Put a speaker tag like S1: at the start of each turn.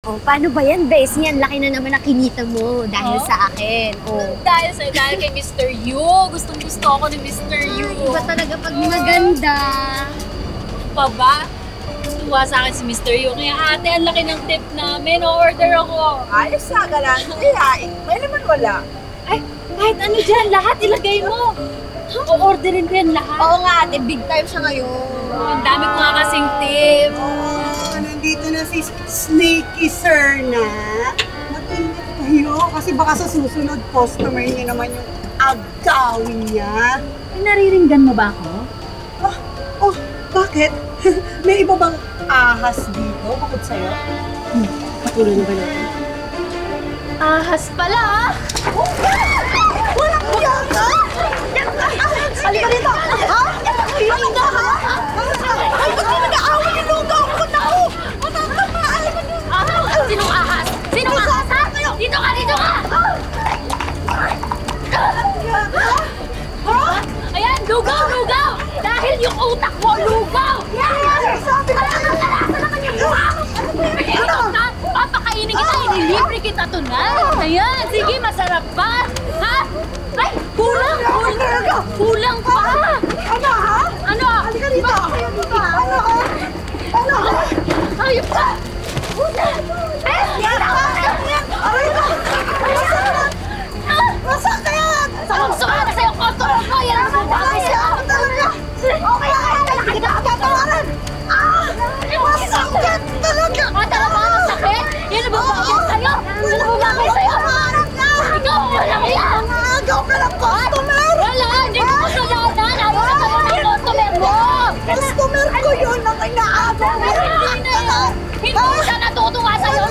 S1: Oh, paano ba yan, Bessie? Ang laki na naman na kinita mo dahil sa akin. Oh.
S2: Dahil kay Mr. Yu. Gustong-gusto ako ni Mr. Yu.
S1: Iba talaga pag maganda.
S2: Pa ba? Tuwa sa akin si Mr. Yu. Kaya ate, ang laki ng tip namin. O-order ako.
S3: Ayos na, galante ha. May naman wala.
S2: Ay, kahit ano dyan, lahat ilagay mo. O-orderin ko yan lahat.
S1: Oo nga, ate. Big time siya ngayon.
S2: Ang dami ko nga kasing tip.
S3: Nandito na si Snakey Sir na. Mag-ingat kayo kasi baka sa susunod customer niya naman yung agawin niya.
S2: Ay, nariringgan mo ba ako?
S3: Oh, bakit? May iba bang ahas dito bukod sa'yo?
S2: Patuloy na ba natin? Ahas pala ah!
S3: Walang iya ka! Halika dito! Ha? Ano ka ha? Ay, ba't ka nag-aaway ni Lugaw? Ba't ako?
S2: Sinong ahas? Sinong ahas ha? Dito ka! Dito ka! Ayan! Lugaw! Lugaw! Dahil yung utak mo, lugaw!
S3: Sabi ko sa'yo!
S2: Papakainin kita, inilibre kita tonight. Ayan, sige, masarap pa. Ha? Ay, kulang, kulang. Kulang pa.
S3: Ano ha?
S2: Ano?
S3: Halika dito! Ano ha? Ano ha?
S2: Ayun pa.
S3: Aray ko! Masakit!
S2: Sumama na sa'yo, customer ko. Yan ang sabay siya.
S3: Okay, kita ka tawaran! Masakit talaga!
S2: Tama ba? Masakit? Yan ang babagay sa'yo. Yan ang babagay sa'yo. Ikaw, walang yan.
S3: Agaw ka ng customer!
S2: Wala, hindi ko kasalanan. Ayaw ka naman ng customer mo.
S3: Customer ko yun ang inaagaw mo!
S2: Hindi na yan. Hindi siya natutuwa sa'yo.